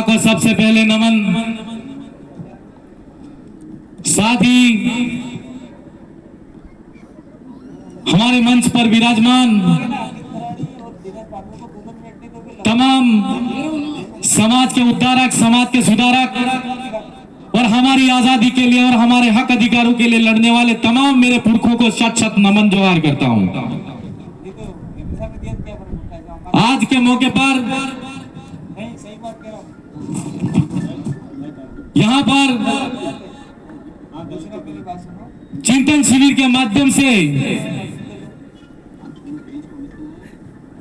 को सबसे पहले नमन। साथ ही हमारे मंच पर विराजमान तमाम समाज के उद्धारक, समाज के सुधारक और हमारी आजादी के लिए और हमारे हक अधिकारों के लिए लड़ने वाले तमाम मेरे पुरखों को शत शत नमन जोहार करता हूं। आज के मौके पर यहाँ पर चिंतन शिविर के माध्यम से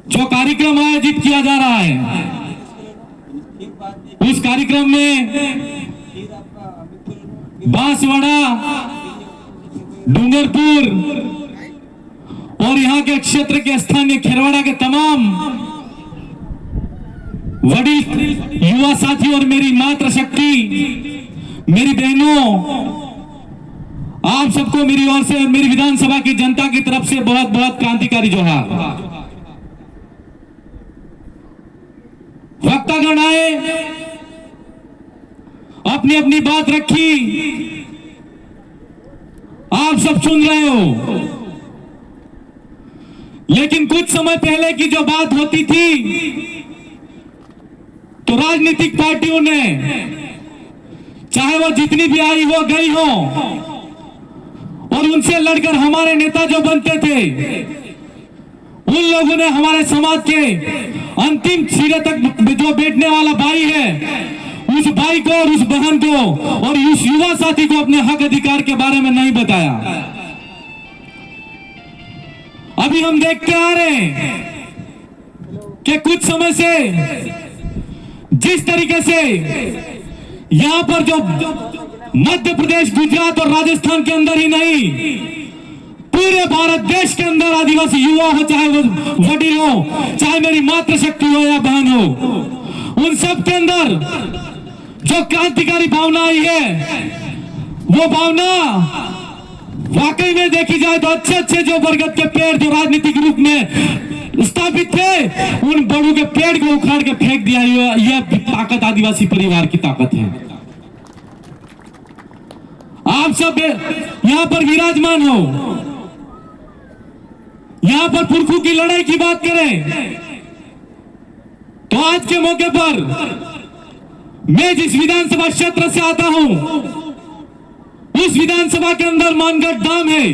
जो कार्यक्रम आयोजित किया जा रहा है, उस कार्यक्रम में बांसवाड़ा, डूंगरपुर और यहाँ के क्षेत्र के स्थानीय खेरवाड़ा के तमाम वडील युवा साथी और मेरी मातृशक्ति, मेरी बहनों, आप सबको मेरी ओर से और मेरी विधानसभा की जनता की तरफ से बहुत बहुत क्रांतिकारी जोहार। वक्तागण आए, अपनी अपनी बात रखी, आप सब सुन रहे हो, लेकिन कुछ समय पहले की जो बात होती थी तो राजनीतिक पार्टियों ने, चाहे वो जितनी भी आई हो गई हो, और उनसे लड़कर हमारे नेता जो बनते थे, उन लोगों ने हमारे समाज के अंतिम सिरे तक जो बैठने वाला भाई है, उस भाई को और उस बहन को और उस युवा साथी को अपने हक अधिकार के बारे में नहीं बताया। अभी हम देखते आ रहे हैं कि कुछ समय से जिस तरीके से यहां पर जो मध्य प्रदेश, गुजरात और राजस्थान के अंदर ही नहीं, पूरे भारत देश के अंदर आदिवासी युवा हो, चाहे वो वडील हो, चाहे मेरी मातृशक्ति हो या बहन हो, उन सब के अंदर जो क्रांतिकारी भावना आई है, वो भावना वाकई में देखी जाए तो अच्छे अच्छे जो बरगद के पेड़ जो राजनीतिक रूप में स्थापित थे, उन बड़ों के पेड़ को उखाड़ के फेंक दिया। यह ताकत आदिवासी परिवार की ताकत है। आप सब यहां पर विराजमान हो, यहां पर पुरखों की लड़ाई की बात करें तो आज के मौके पर मैं जिस विधानसभा क्षेत्र से आता हूं, उस विधानसभा के अंदर मानगढ़ डैम है,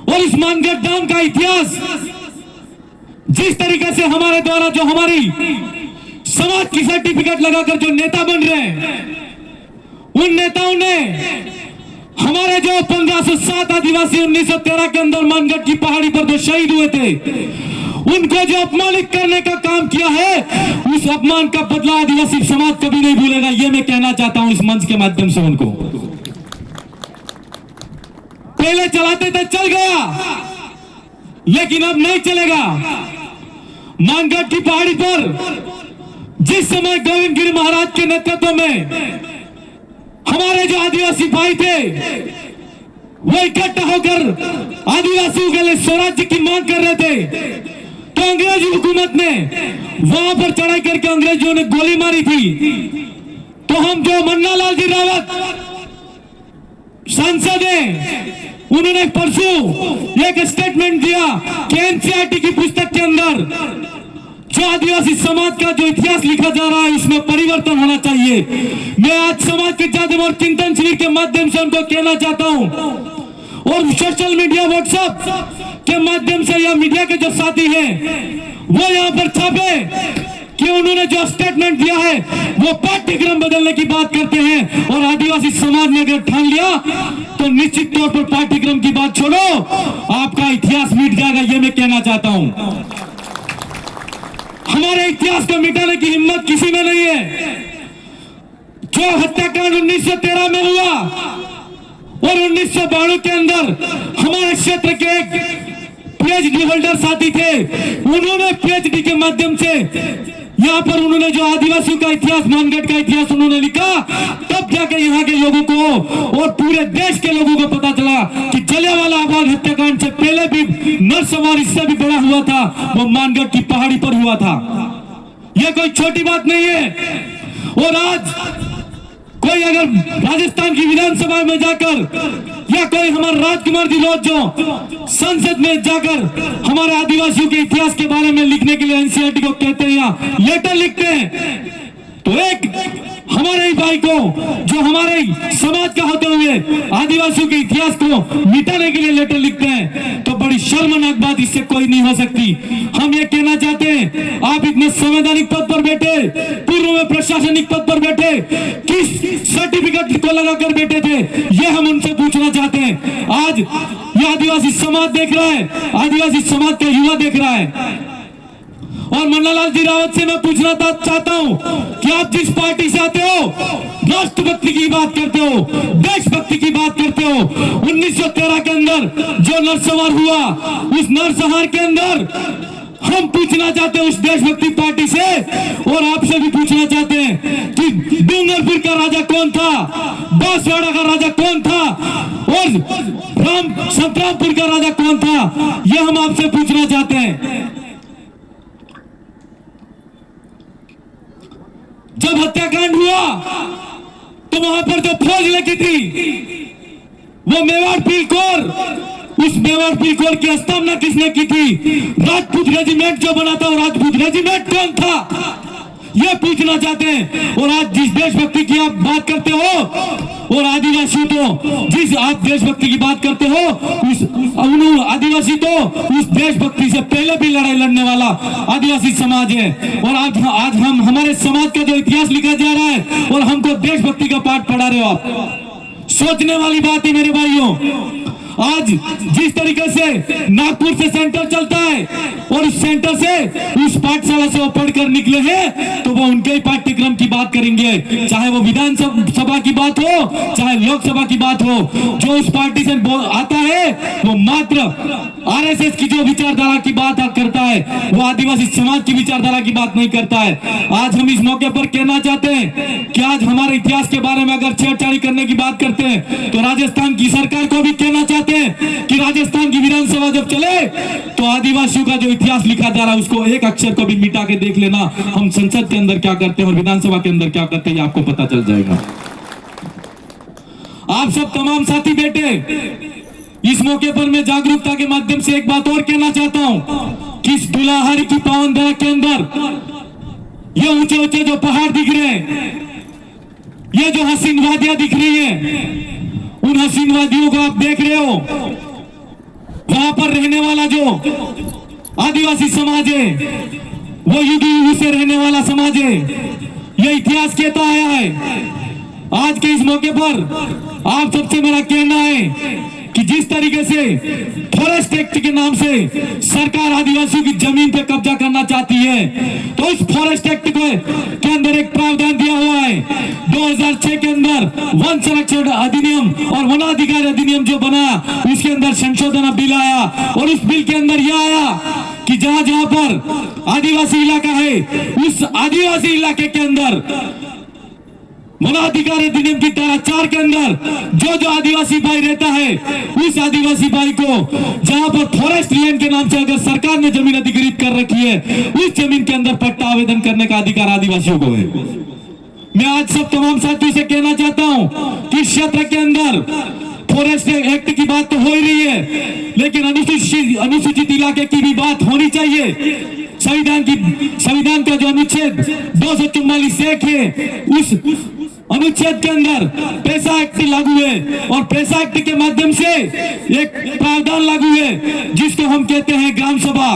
और इस मानगढ़ डैम का इतिहास जिस तरीके से हमारे द्वारा जो हमारी समाज की सर्टिफिकेट लगाकर जो नेता बन रहे हैं, उन नेताओं ने हमारे जो 1507 आदिवासी 1913 के अंदर मानगढ़ की पहाड़ी पर जो शहीद हुए थे, उनको जो अपमानित करने का काम किया है, उस अपमान का बदला आदिवासी समाज कभी नहीं भूलेगा। ये मैं कहना चाहता हूं इस मंच के माध्यम से उनको। पहले चलाते थे, चल गया, लेकिन अब नहीं चलेगा। मानगढ़ की पहाड़ी पर जिस समय गोविंद गिरी महाराज के नेतृत्व में हमारे जो आदिवासी भाई थे, वो इकट्ठा होकर आदिवासियों के लिए स्वराज्य की मांग कर रहे थे, तो अंग्रेजी हुकूमत ने वहां पर चढ़ाई करके अंग्रेजों ने गोली मारी थी। तो हम जो मन्ना लाल जी रावत सांसद हैं, उन्होंने परसों एक स्टेटमेंट दिया कि एनसीईआरटी की पुस्तक के अंदर जो आदिवासी समाज का जो इतिहास लिखा जा रहा है, इसमें परिवर्तन होना चाहिए। मैं आज समाज के जादव और चिंतन शिविर के माध्यम से उनको कहना चाहता हूं, और सोशल मीडिया, व्हाट्सएप के माध्यम से या मीडिया के जो साथी हैं, वो यहाँ पर छापे कि उन्होंने जो स्टेटमेंट दिया है वो पाठ्यक्रम बदलने की बात करते हैं, और आदिवासी समाज ने अगर ठान लिया तो निश्चित तौर पर पाठ्यक्रम की बात छोड़ो, आपका इतिहास मिट जाएगा। ये मैं कहना चाहता हूं। हमारे इतिहास को मिटाने की हिम्मत किसी में नहीं है। जो हत्याकांड 1913 में हुआ और 1992 के अंदर हमारे क्षेत्र के एक पीएचडी होल्डर साथी थे, उन्होंने पीएचडी के माध्यम से यहाँ पर उन्होंने जो आदिवासियों का इतिहास, मानगढ़ का इतिहास उन्होंने लिखा, तब जाके यहाँ के लोगों को और पूरे देश के लोगों को पता चला कि जलियांवाला बाग हत्याकांड से पहले भी नरसंहार इससे भी बड़ा हुआ था, वो मानगढ़ की पहाड़ी पर हुआ था। ये कोई छोटी बात नहीं है। और आज कोई अगर राजस्थान की विधानसभा में जाकर या कोई हमारा राजकुमार जी लोग जो संसद में जाकर हमारे आदिवासियों के इतिहास के बारे में लिखने के लिए एनसीईआरटी को कहते हैं या लेटर लिखते हैं, तो एक हमारे ही भाई को जो हमारे समाज का होते हुए आदिवासियों के इतिहास को मिटाने के लिए लेटर लिखते हैं, तो बड़ी शर्मनाक बात इससे कोई नहीं हो सकती। हम ये कहना चाहते हैं, आप इतने संवैधानिक पद पर बैठे, पूर्व में प्रशासनिक पद पर बैठे, किस सर्टिफिकेट को लगाकर बैठे थे, ये हम उनसे पूछना चाहते हैं। आज ये आदिवासी समाज देख रहा है, आदिवासी समाज का युवा देख रहा है। और मन्नालाल जी रावत से मैं पूछना चाहता हूं कि आप जिस पार्टी से आते हो, राष्ट्रभक्ति की बात करते हो, देशभक्ति की बात करते हो, 1913 के अंदर जो नरसंहार हुआ, उस नरसंहार के अंदर हम पूछना चाहते हैं उस देशभक्ति पार्टी से, और आपसे भी पूछना चाहते हैं कि डूंगरपुर का राजा कौन था, बांसवाड़ा का राजा कौन था, और संतरामपुर का राजा कौन था, यह हम आपसे पूछना चाहते हैं। जब हत्याकांड हुआ तो वहां पर जो फौज लगी थी वो मेवाड़ पीर कोर, उस मेवाड़ पीर कोर की स्थापना किसने की थी? राजपूत रेजिमेंट जो बना था, वो राजपूत रेजिमेंट कौन था, ये पूछना चाहते हैं। और आज जिस देशभक्ति की आप बात करते हो, और आदिवासी तो जिस आप देशभक्ति की बात करते हो, उस आदिवासी तो उस देशभक्ति से पहले भी लड़ाई लड़ने वाला आदिवासी समाज है। और आज हम हमारे समाज का जो इतिहास लिखा जा रहा है और हमको देशभक्ति का पाठ पढ़ा रहे हो आप, सोचने वाली बात है मेरे भाइयों। आज जिस तरीके से नागपुर से सेंटर चलता है और उस सेंटर से उस पाठशाला से वो पढ़कर निकले हैं, तो वो उनके ही पाठ्यक्रम की बात करेंगे, चाहे वो विधानसभा की बात हो, चाहे लोकसभा की बात हो। जो उस पार्टी से आता है वो मात्र आरएसएस की जो विचारधारा की बात करता है, वो आदिवासी समाज की विचारधारा की बात नहीं करता है। आज हम इस मौके पर कहना चाहते हैं कि आज हमारे इतिहास के बारे में अगर छेड़छाड़ी करने की बात करते हैं, तो राजस्थान की सरकार को भी कहना चाहते हैं कि राजस्थान की विधानसभा जब चले तो आदिवासियों का जो इतिहास लिखा जा रहा है उसको एक अक्षर को भी मिटा के देख लेना। हम संसद के अंदर क्या करते हैं और विधानसभा के अंदर क्या करते हैं, आपको पता चल जाएगा। आप सब तमाम साथी बैठे, इस मौके पर मैं जागरूकता के माध्यम से एक बात और कहना चाहता हूं कि इस दुलाहारी की पावन धरा के अंदर ये ऊंचे ऊंचे जो पहाड़ दिख रहे हैं, ये जो हसीन वादियां दिख रही हैं, उन हसीन वादियों को आप देख रहे हो, वहां पर रहने वाला जो आदिवासी समाज है वो युग युग से रहने वाला समाज है। ये इतिहास कहता आया है। आज के इस मौके पर आप सबसे मेरा कहना है कि जिस तरीके से फॉरेस्ट एक्ट के नाम से सरकार आदिवासियों की जमीन पे कब्जा करना चाहती है, तो इस फॉरेस्ट एक्ट के अंदर एक प्रावधान दिया हुआ है 2006 के अंदर वन संरक्षण अधिनियम और वनाधिकार अधिनियम जो बना, उसके अंदर संशोधन बिल आया, और उस बिल के अंदर यह आया कि जहां जहां पर आदिवासी इलाका है, उस आदिवासी इलाके के अंदर वनाधिकार अधिनियम की धारा 4 के अंदर जो आदिवासी भाई रहता है, उस आदिवासी भाई को जहां पर फॉरेस्ट लैंड के नाम से अगर सरकार ने जमीन अधिकृत कर रखी है, उस जमीन के अंदर पट्टा आवेदन करने का अधिकार आदिवासियों को है। मैं आज सब तमाम साथियों से कहना चाहता हूं कि क्षेत्र के अंदर फॉरेस्ट एक्ट की बात तो हो ही रही है, लेकिन अनुसूचित इलाके की भी बात होनी चाहिए। संविधान का जो अनुच्छेद 244 है, उस अनुच्छेद के अंदर पैसा एक्ट लागू है, और पैसा एक्ट के माध्यम से एक प्रावधान लागू है जिसको हम कहते हैं ग्राम सभा।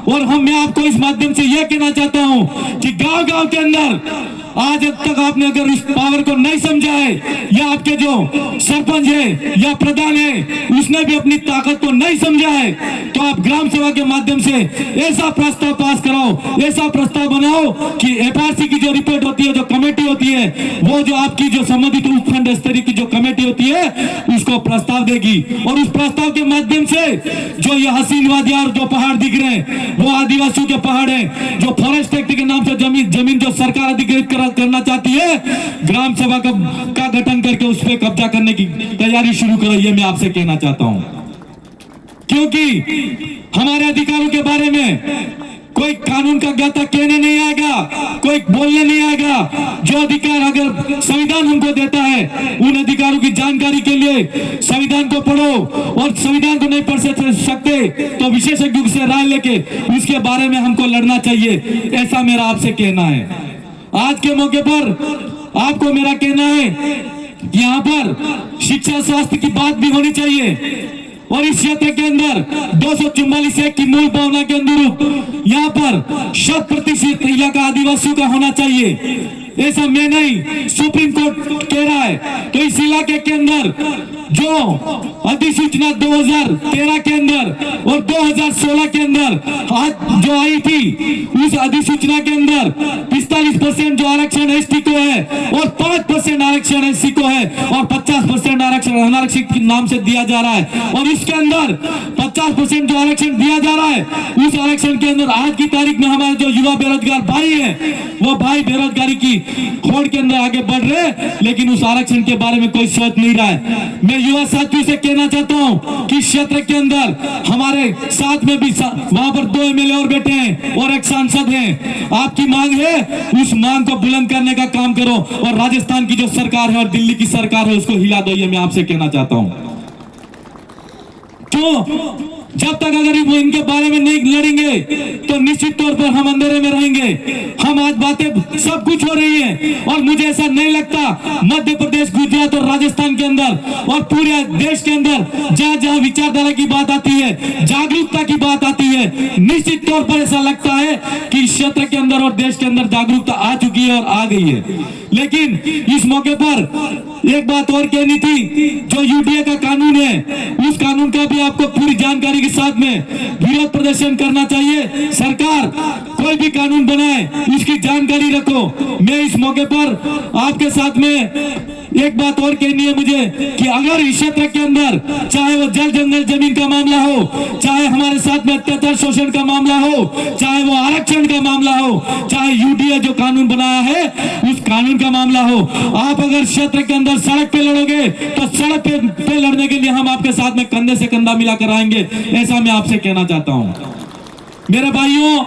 और मैं आपको इस माध्यम से यह कहना चाहता हूं कि गांव-गांव के अंदर आज तक आपने अगर इस पावर को नहीं समझा है, या आपके जो सरपंच है या प्रधान है उसने भी अपनी ताकत को नहीं समझा है, तो आप ग्राम सभा के माध्यम से ऐसा प्रस्ताव पास कराओ, ऐसा प्रस्ताव बनाओ कि एफआरसी की जो रिपोर्ट होती है, जो कमेटी होती है, वो जो आपकी जो संबंधित उपखंड स्तरीय की जो कमेटी होती है उसको प्रस्ताव देगी, और उस प्रस्ताव के माध्यम से जो ये हसीन वादियां और जो पहाड़ दिख रहे हैं वो आदिवासियों के पहाड़ है। जो फॉरेस्ट एक्ट के नाम से जमीन जो सरकार अधिकृत करना चाहती है, ग्राम सभा का गठन करके उस पर कब्जा करने की तैयारी शुरू करो, ये मैं आपसे कहना चाहता हूं। क्योंकि हमारे अधिकारों के बारे में कोई कानून का ज्ञाता कहने नहीं आएगा, कोई बोलने नहीं आएगा। जो अधिकार अगर संविधान हमको देता है, उन अधिकारों की जानकारी के लिए संविधान को पढ़ो, और संविधान को नहीं पढ़ सकते तो विशेषज्ञों से राय लेके उसके बारे में हमको लड़ना चाहिए। ऐसा मेरा आपसे कहना है। आज के मौके पर आपको मेरा कहना है कि यहाँ पर शिक्षा स्वास्थ्य की बात भी होनी चाहिए, और इस क्षेत्र के अंदर 244 की मूल भावना के अनुरूप यहाँ पर 100% इलाका आदिवासियों का होना चाहिए। ऐसा मैं नहीं, सुप्रीम कोर्ट कह रहा है। तो इस इलाके के अंदर जो अधिसूचना 2013 के अंदर और 2016 के अंदर आज जो आई थी, उस अधिसूचना के अंदर 45% जो आरक्षण एसटी को है और 5% आरक्षण एससी को है, और 50% आरक्षण अनारक्षित के नाम से दिया जा रहा है। और इसके अंदर 50% जो आरक्षण दिया जा रहा है, उस आरक्षण के अंदर आज की तारीख में हमारे जो युवा बेरोजगार भाई हैं, वो भाई बेरोजगारी की होड़ के अंदर आगे बढ़ रहे, लेकिन उस आरक्षण के बारे में कोई सोच नहीं रहा है। मैं युवा साथियों से कहना चाहता हूं कि क्षेत्र के अंदर हमारे साथ में भी वहां पर 2 एमएलए और बैठे हैं और एक सांसद हैं। आपकी मांग है, उस मांग को बुलंद करने का काम करो, और राजस्थान की जो सरकार है और दिल्ली की सरकार है उसको हिला दो। ये मैं आपसे कहना चाहता हूं। क्यों? जब तक अगर वो इनके बारे में नहीं लड़ेंगे तो निश्चित तौर पर हम अंधेरे में रहेंगे। हम आज बातें सब कुछ हो रही है, और मुझे ऐसा नहीं लगता मध्य प्रदेश, गुजरात और राजस्थान के अंदर और पूरे देश के अंदर जहां जहां विचारधारा की बात आती है, जागरूकता की बात आती है, निश्चित तौर पर ऐसा लगता है कि क्षेत्र के अंदर और देश के अंदर जागरूकता आ चुकी है और आ गई है। लेकिन इस मौके पर एक बात और कहनी थी, जो यूडीए का कानून है, उस कानून का भी आपको पूरी जानकारी के साथ में विरोध प्रदर्शन करना चाहिए। सरकार कोई भी कानून बनाए, उसकी जानकारी रखो। मैं इस मौके पर आपके साथ में एक बात और कहनी है मुझे, कि अगर इस क्षेत्र के अंदर चाहे वो जल जंगल जमीन का मामला हो, चाहे हमारे साथ में अत्याचार शोषण का मामला हो, चाहे वो आरक्षण का मामला हो, चाहे यूडीए जो कानून बनाया है उस कानून का मामला हो, आप अगर क्षेत्र के अंदर सड़क पे लड़ोगे तो सड़क पे लड़ने के लिए हम आपके साथ में कंधे से कंधा मिलाकर आएंगे। ऐसा मैं आपसे कहना चाहता हूं। मेरे भाइयों,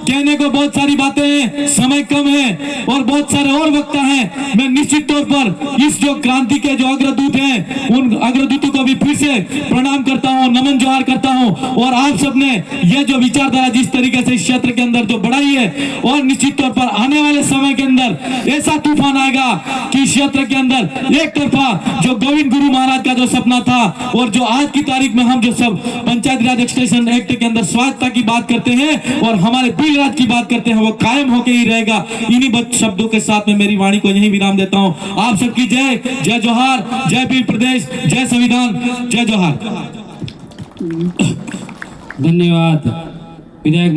कहने को बहुत सारी बातें हैं, समय कम है और बहुत सारे और वक्ता हैं। मैं निश्चित तौर पर इस जो क्रांति के जो अग्रदूत हैं, उन अग्रदूतों को भी फिर से प्रणाम करता हूं, नमन जोहार करता हूं। और आप सबने ये जो विचारधारा जिस तरीके से इस क्षेत्र के अंदर जो बढ़ाई है, और निश्चित तौर पर आने वाले समय के अंदर ऐसा तूफान आएगा कि क्षेत्र के अंदर एक तरफा जो गोविंद गुरु महाराज का जो सपना था, और जो आज की तारीख में हम जो सब पंचायती राज एक्सटेंशन एक्ट के अंदर स्वायत्तता की बात करते हैं और हमारे बिल राज की बात करते हैं, वो कायम होके ही रहेगा। इन्हीं शब्दों के साथ में मेरी वाणी को यहीं विराम देता हूं। आप सबकी जय, जय जोहार, जय बिल प्रदेश, जय संविधान, जय जोहार। धन्यवाद विधायक।